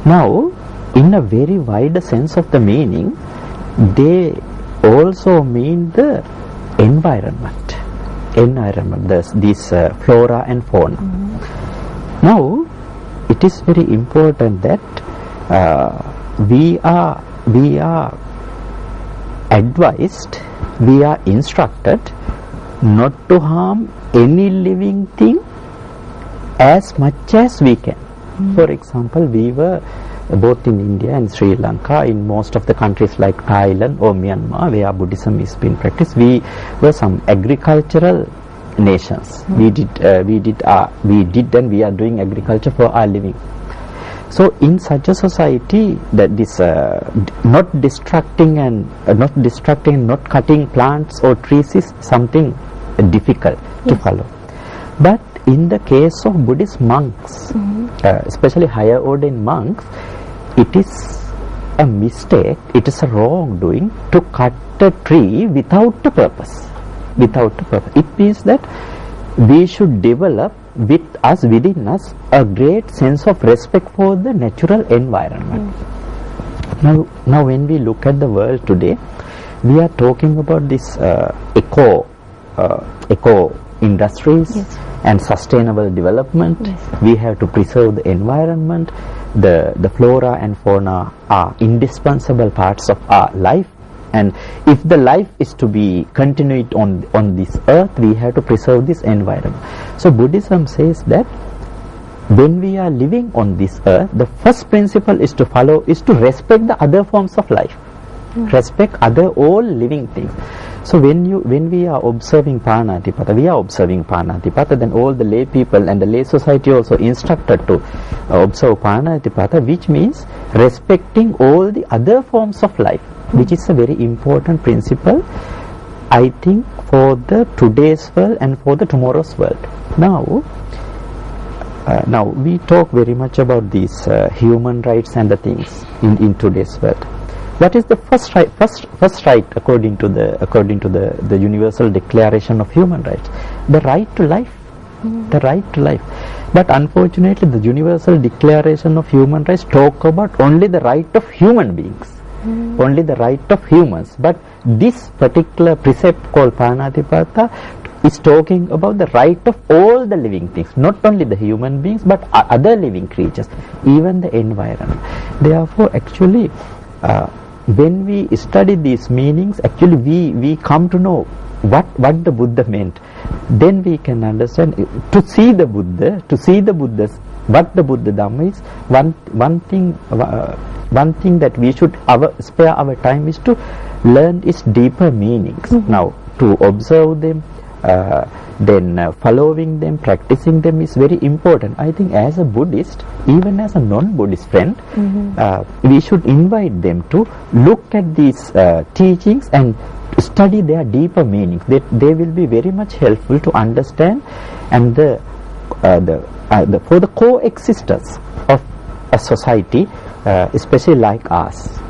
Now, in a very wide sense of the meaning, they also mean the environment, these flora and fauna. Now, it is very important that we are advised, we are instructed not to harm any living thing as much as we can. For example, we were both in India and Sri Lanka, in most of the countries like Thailand or Myanmar where Buddhism is being practiced, we were some agricultural nations. We did and we are doing agriculture for our living. So in such a society, that this not destructing and not cutting plants or trees is something difficult to follow. But in the case of Buddhist monks, especially higher ordained monks, it is a mistake, it is a wrongdoing to cut a tree without a purpose. It means that we should develop within us a great sense of respect for the natural environment. Now when we look at the world today, we are talking about this eco industries and sustainable development. We have to preserve the environment. The flora and fauna are indispensable parts of our life, and if the life is to be continued on this earth, we have to preserve this environment. So Buddhism says that when we are living on this earth, the first principle is to respect the other forms of life, respect all living things. So when we are observing Panatipata, we are observing Panatipata, then all the lay people and the lay society also instructed to observe Panatipata, which means respecting all the other forms of life, which is a very important principle, I think, for the today's world and for the tomorrow's world. Now we talk very much about these human rights and the things in today's world. What is the first right according to the Universal Declaration of Human Rights? The right to life. The right to life. But unfortunately, the Universal Declaration of Human Rights talk about only the right of human beings, only the right of humans. But this particular precept called Panatipata is talking about the right of all the living things, not only the human beings but other living creatures, even the environment. Therefore, actually, when we study these meanings, actually we come to know what the Buddha meant. Then we can understand, to see the Buddha's, what the Buddha Dhamma is. One thing that we should spare our time is to learn its deeper meanings. Now, to observe them, then following them, practicing them is very important. I think as a Buddhist, even as a non-Buddhist friend, we should invite them to look at these teachings and study their deeper meanings. They will be very much helpful to understand and for the coexistence of a society, especially like ours.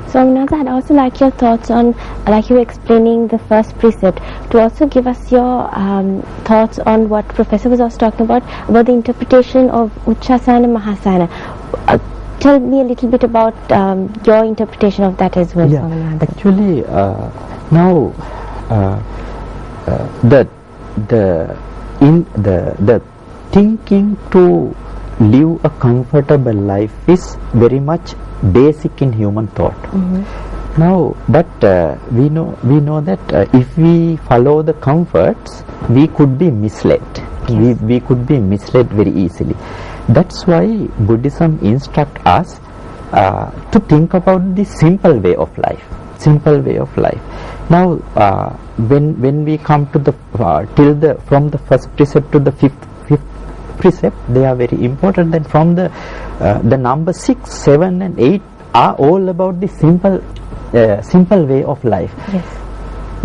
So Aminata, I'd also like your thoughts on, like you were explaining the first precept, to also give us your thoughts on what Professor was also talking about the interpretation of Uchasana Mahasana. Tell me a little bit about your interpretation of that as well. Yeah, actually, now the thinking to live a comfortable life is very much basic in human thought. Now, but we know that if we follow the comforts, we could be misled. We could be misled very easily. That's why Buddhism instructs us to think about the simple way of life. Simple way of life. Now, when we come to from the first precept to the fifth precept, they are very important. Then from the number 6, 7 and 8 are all about the simple way of life.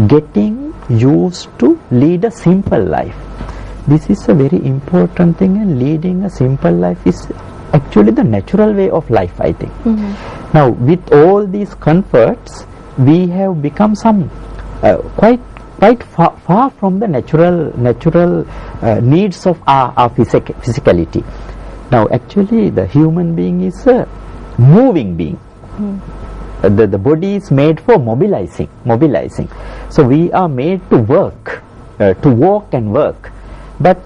Getting used to lead a simple life. This is a very important thing, and leading a simple life is actually the natural way of life, I think. Now, with all these comforts, we have become quite far from the natural needs of our physicality. Now, actually, the human being is moving being. The body is made for mobilizing. So we are made to work, to walk and work. But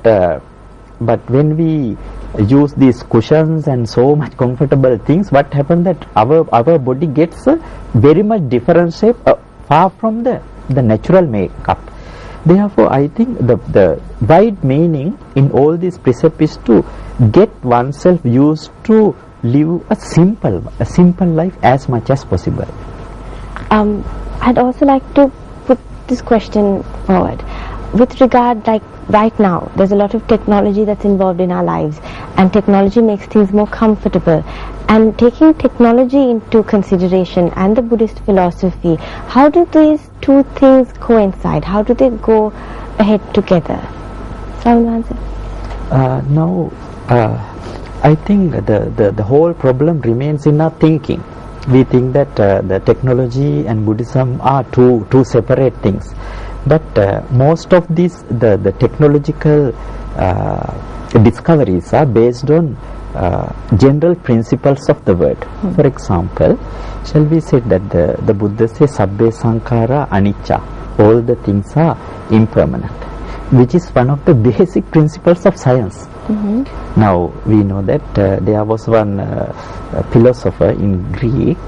when we use these cushions and so much comfortable things, what happens that our body gets a very much different shape, far from the natural makeup. Therefore, I think the wide meaning in all these precepts is to get oneself used to live a simple life as much as possible. I'd also like to put this question forward. With regard, like right now, there's a lot of technology that's involved in our lives, and technology makes things more comfortable. And taking technology into consideration and the Buddhist philosophy, how do these two things coincide? How do they go ahead together? Now, I think the whole problem remains in our thinking. We think that the technology and Buddhism are two separate things. But most of these, the technological discoveries are based on general principles of the world. For example, shall we say that the Buddha says Sabbe Sankhara Anicca, all the things are impermanent, which is one of the basic principles of science. Now we know that there was one philosopher in Greek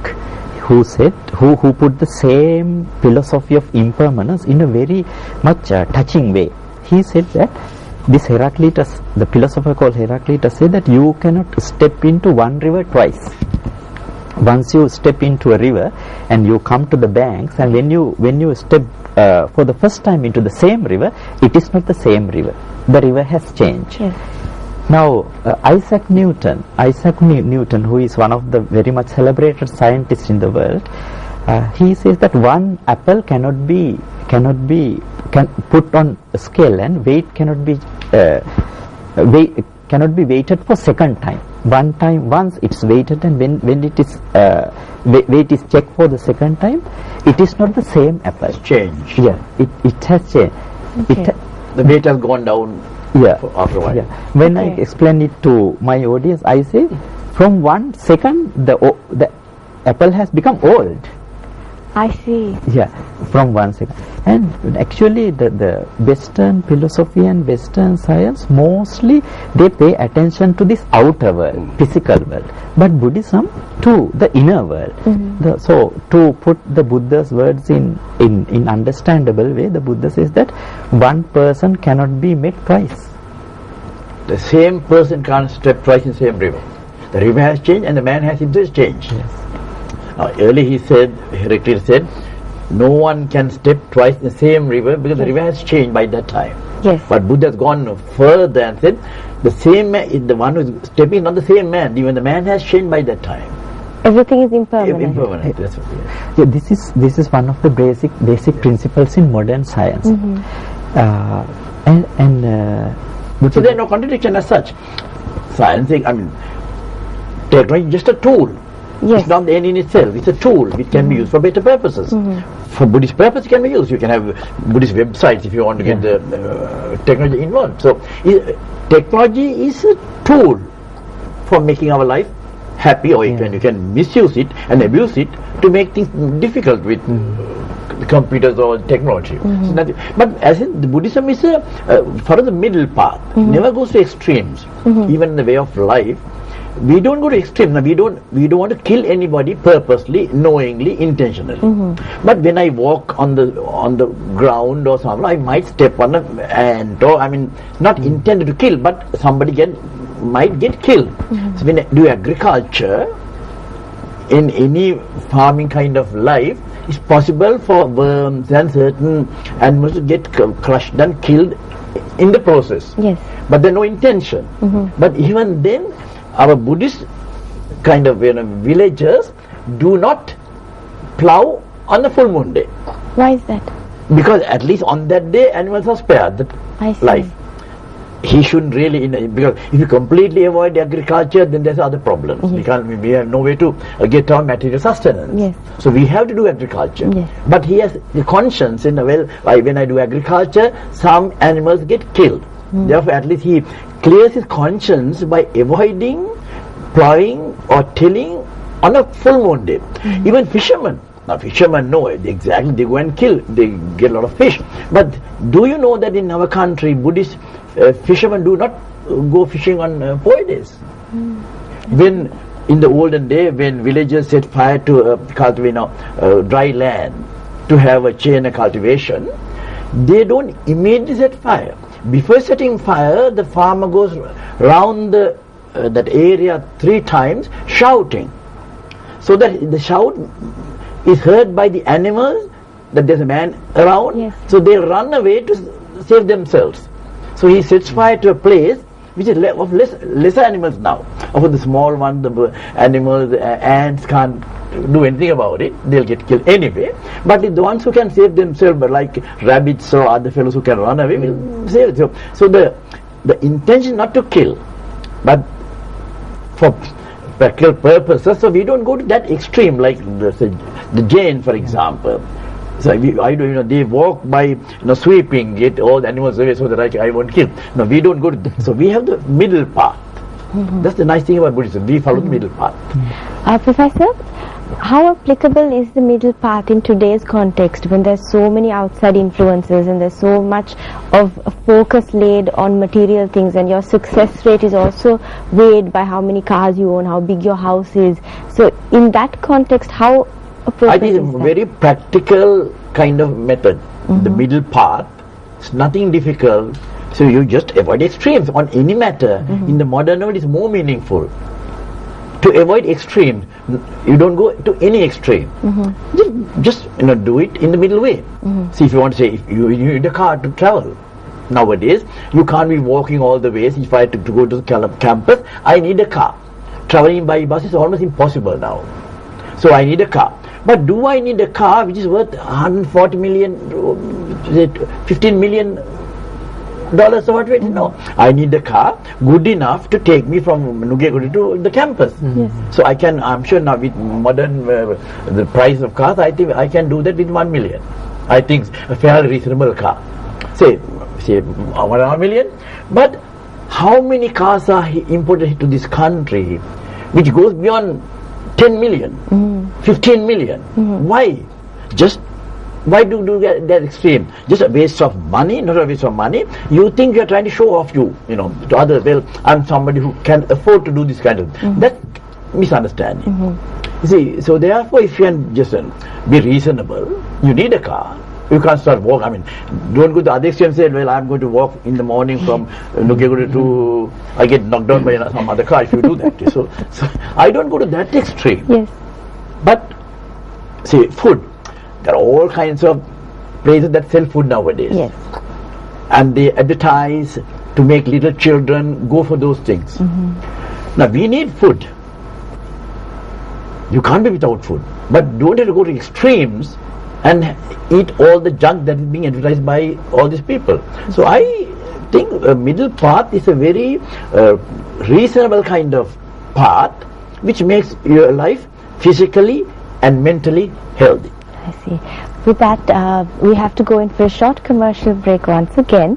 who said, who put the same philosophy of impermanence in a very much touching way. He said that this Heraclitus, the philosopher called Heraclitus, said that you cannot step into one river twice. Once you step into a river and you come to the banks, and when you step for the first time into the same river, it is not the same river. The river has changed. Yes. Now, Isaac Newton, who is one of the very much celebrated scientists in the world, he says that one apple cannot be put on a scale, and weight cannot be weighted for second time. Once it's weighted, and when it is weight is checked for the second time, it is not the same apple. It's changed. Yeah, it has changed. Okay. The weight has gone down. Yeah. After a while. Yeah. When Okay. I explain it to my audience, I say from 1 second the apple has become old. I see. Yeah, from 1 second. And actually the Western philosophy and Western science, mostly they pay attention to this outer world, physical world, but Buddhism to the inner world. So to put the Buddha's words in understandable way, the Buddha says that one person cannot be met twice. The same person can't step twice in the same river. The river has changed and the man has himself changed. Yes. Earlier Heraclitus said, no one can step twice in the same river because the river has changed by that time. Yes. But Buddha has gone further and said, the same man is the one who is stepping, not the same man. Even the man has changed by that time. Everything is impermanent. Impermanent. That's what Yeah, this is one of the basic principles in modern science. So there are no contradiction as such. Science, technology is just a tool. Yes. It's not the end in itself. It's a tool which can be used for better purposes. For Buddhist purpose, it can be used. You can have Buddhist websites if you want to get the technology involved. So technology is a tool for making our life happy, or you can misuse it and abuse it to make things difficult with computers or technology. But as in the Buddhism is for the middle path. Never goes to extremes. Even in the way of life, we don't go to extremes. We don't want to kill anybody purposely, knowingly, intentionally. But when I walk on the ground or something, I might step on an ant, or not intended to kill, but somebody might get killed. So when I do agriculture, in any farming kind of life, it's possible for worms and certain animals to get crushed and killed in the process. Yes. But there's no intention. But even then, our Buddhist kind of villagers do not plow on the full moon day, Why is that? because at least on that day animals are spared the I see. life. He shouldn't really, because if you completely avoid agriculture, then there's other problems. We have no way to get our material sustenance. Yes. So we have to do agriculture. Yes. But he has the conscience in when I do agriculture, some animals get killed. Therefore, at least he clears his conscience by avoiding plowing or tilling on a full moon day. Even fishermen. Now fishermen know exactly, they go and kill, they get a lot of fish. But do you know that in our country, Buddhist fishermen do not go fishing on poor days? When in the olden day, when villagers set fire to cultivate dry land to have a chain of cultivation, they don't immediately set fire. Before setting fire, the farmer goes round that area 3 times shouting, so that the shout is heard by the animals that there's a man around. Yes. So they run away to save themselves. So he sets fire to a place which is of lesser animals now. Of course, the small ones, the animals, ants can't do anything about it. They'll get killed anyway. But the ones who can save themselves, like rabbits or other fellows who can run away, will save it. So the intention not to kill, but for practical purposes. So we don't go to that extreme, like the Jain, for example. So they walk by sweeping, get all the animals away so that I won't kill. No, we don't go to that. So we have the middle path. That's the nice thing about Buddhism. We follow the middle path. Professor, how applicable is the middle path in today's context when there's so many outside influences and there's so much of a focus laid on material things, and your success rate is also weighed by how many cars you own, how big your house is? So in that context, how appropriate I think is it's a that? very practical kind of method. The middle path, it's nothing difficult. So you just avoid extremes on any matter. In the modern world, it's more meaningful. To avoid extremes, you don't go to any extreme. Just do it in the middle way. See, if you want to say, if you need a car to travel. Nowadays, you can't be walking all the ways. If I had to go to the campus, I need a car. Traveling by bus is almost impossible now. So I need a car. But do I need a car which is worth 140 million, 15 million dollars or whatever? No. I need a car good enough to take me from Nugeguri to the campus. So I'm sure now with modern the price of cars, I think I can do that with 1 million. I think a fairly reasonable car. Say 1 million. But how many cars are imported to this country which goes beyond 10 million, 15 million? Why? Why do that extreme? Just a waste of money, not a waste of money. You think you're trying to show off to others. Well, I'm somebody who can afford to do this kind of That's misunderstanding. You see, so therefore, if you can just be reasonable, you need a car. You can't start walking. I mean, don't go to the other extreme and say, well, I'm going to walk in the morning from Nugeguri to, I get knocked down by some other car if you do that. So I don't go to that extreme. Yes. But, see, food. There are all kinds of places that sell food nowadays. Yes. And they advertise to make little children go for those things. Now, we need food. You can't be without food. But don't have to go to extremes and eat all the junk that is being advertised by all these people. So I think a middle path is a very reasonable kind of path which makes your life physically and mentally healthy. I see. With that, we have to go in for a short commercial break once again.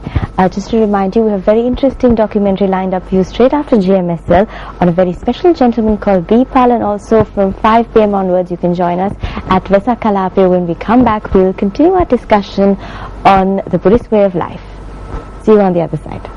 Just to remind you, we have a very interesting documentary lined up for you straight after GMSL on a very special gentleman called Bipal, and also from 5 p.m. onwards you can join us at Vesakalape. When we come back, we will continue our discussion on the Buddhist way of life. See you on the other side.